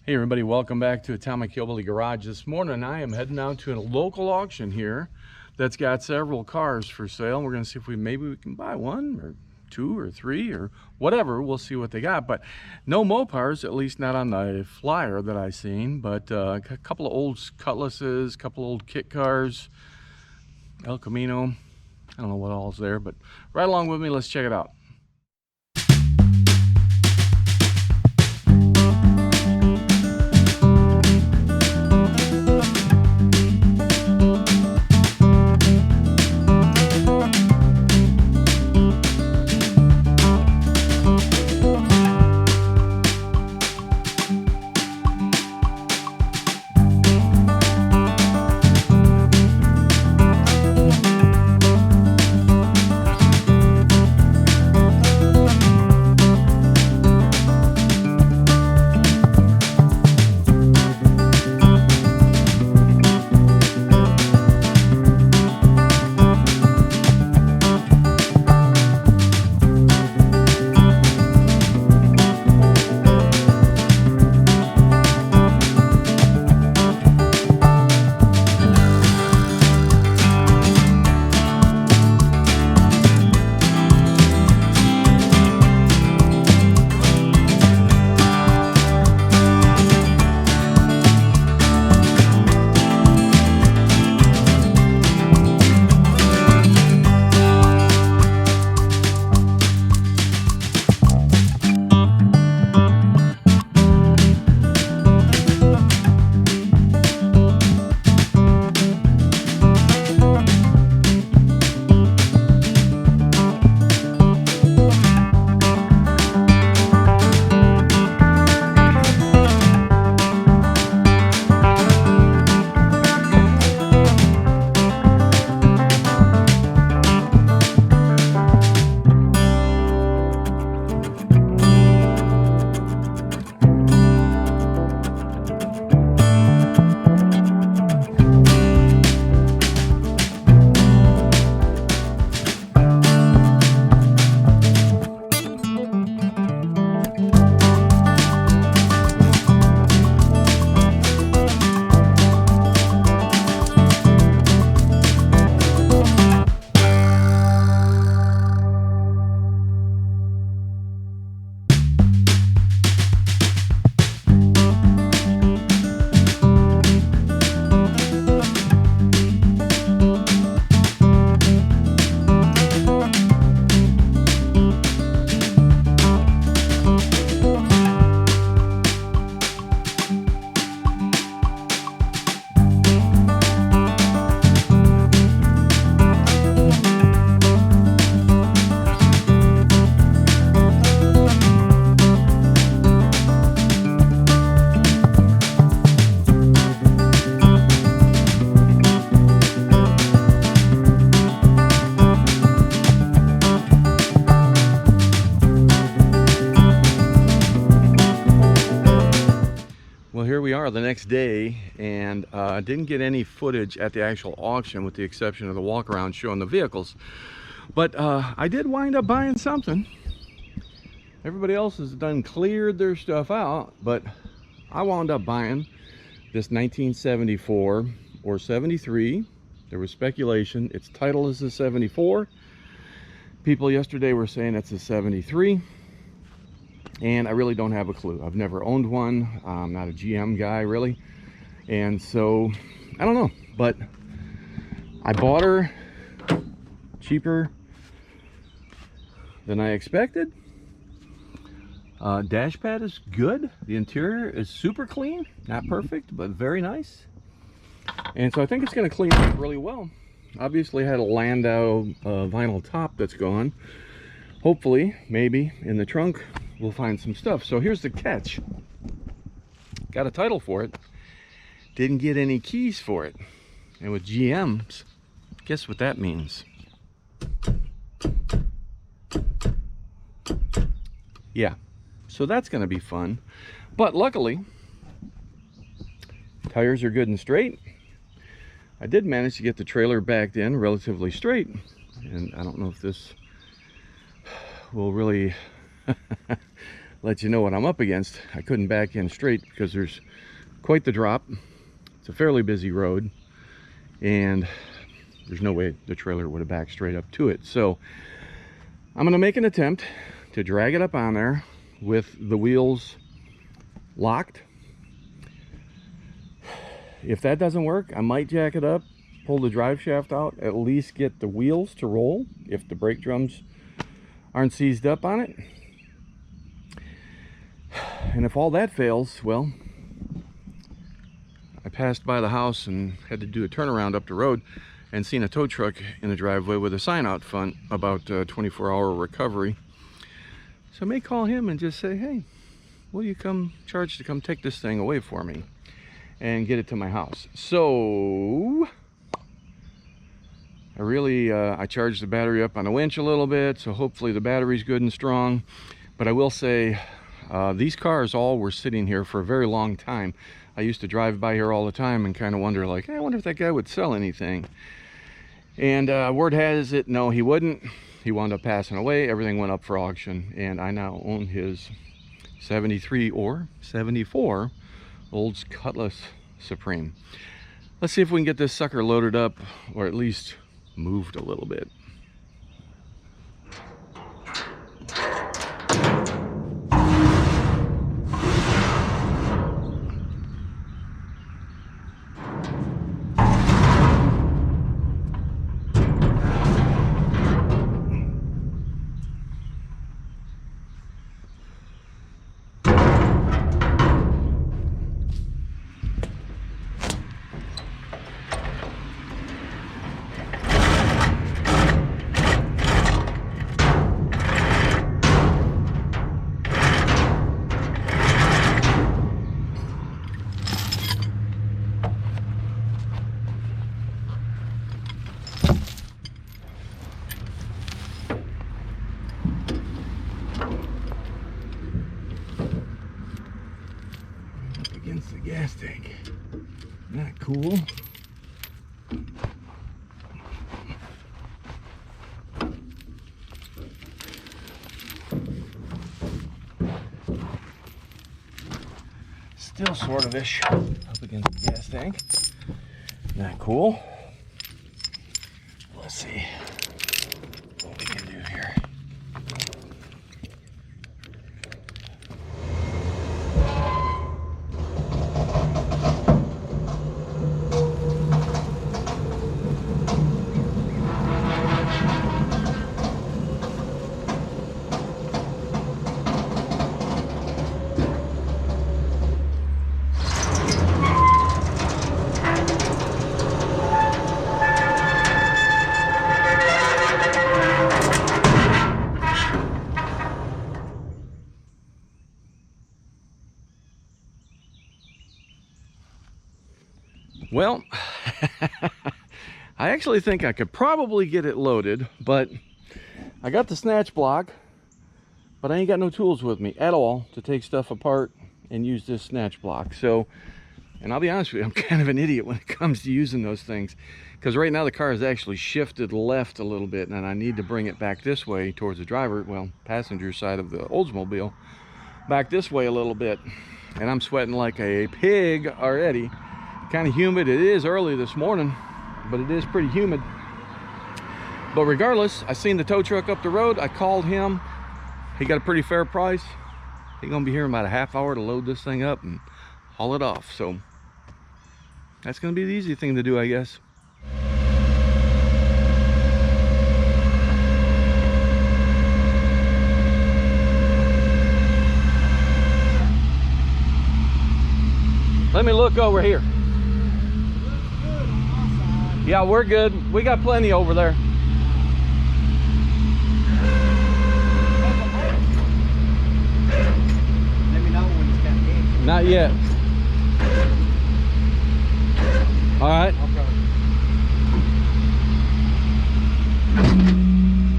Hey everybody, welcome back to Atomic Hillbilly Garage. This morning I am heading out to a local auction here that's got several cars for sale. We're going to see if maybe we can buy one or two or three or whatever. We'll see what they got, but no Mopars, at least not on the flyer that I seen. But a couple of old Cutlasses, a couple of old kit cars, El Camino. I don't know what all's there, but right along with me, let's check it out. Well, here we are the next day, and didn't get any footage at the actual auction with the exception of the walk around showing the vehicles. But I did wind up buying something. Everybody else has done cleared their stuff out, but I wound up buying this 1974 or 73. There was speculation. Its title is a 74. People yesterday were saying it's a 73. And I really don't have a clue. I've never owned one. I'm not a GM guy really, and so I don't know, but I bought her cheaper than I expected. Dash pad is good. The interior is super clean, not perfect, but very nice, and so I think it's going to clean up really well. Obviously I had a Landau vinyl top that's gone. Hopefully, maybe in the trunk we'll find some stuff. So here's the catch. Got a title for it, didn't get any keys for it. And with GMs, guess what that means? Yeah, so that's gonna be fun. But luckily, tires are good and straight. I did manage to get the trailer backed in relatively straight, and I don't know if this will really let you know what I'm up against. I couldn't back in straight because there's quite the drop. It's a fairly busy road, and there's no way the trailer would have backed straight up to it. So I'm going to make an attempt to drag it up on there with the wheels locked. If that doesn't work, I might jack it up, pull the drive shaft out, at least get the wheels to roll if the brake drums aren't seized up on it. And if all that fails, well, I passed by the house and had to do a turnaround up the road and seen a tow truck in the driveway with a sign out front about 24-hour recovery. So I may call him and just say, hey, will you come charge to come take this thing away for me and get it to my house? So I charged the battery up on the winch a little bit, so hopefully the battery's good and strong. But I will say, these cars all were sitting here for a very long time. I used to drive by here all the time and kind of wonder, like, hey, I wonder if that guy would sell anything. And word has it, no, he wouldn't. He wound up passing away. Everything went up for auction, and I now own his 73 or 74 Olds Cutlass Supreme. Let's see if we can get this sucker loaded up, or at least moved a little bit. Against the gas tank. Not cool. Still sort of ish up against the gas tank. Not cool. Let's see what we can do here. Well, I actually think I could probably get it loaded, but I got the snatch block, but I ain't got no tools with me at all to take stuff apart and use this snatch block. So, and I'll be honest with you, I'm kind of an idiot when it comes to using those things, because right now the car is actually shifted left a little bit, and I need to bring it back this way towards the driver, well, passenger side of the Oldsmobile, back this way a little bit, and I'm sweating like a pig already. Kind of humid. It is early this morning, but it is pretty humid. But regardless, I seen the tow truck up the road. I called him. He got a pretty fair price. He's gonna be here in about a half hour to load this thing up and haul it off. So that's gonna be the easy thing to do, I guess. Let me look over here. Yeah, we're good. We got plenty over there. Let me know when it's got in. Not yet. All right. Okay.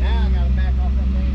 Now I gotta back off that thing.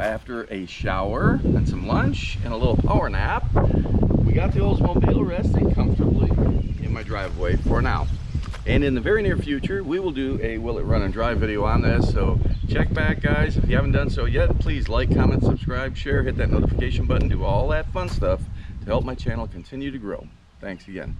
after a shower and some lunch and a little power nap, we got the Oldsmobile resting comfortably in my driveway for now. And in the very near future, we will do a Will It Run and Drive video on this. So check back, guys. If you haven't done so yet, please like, comment, subscribe, share, hit that notification button, do all that fun stuff to help my channel continue to grow. Thanks again.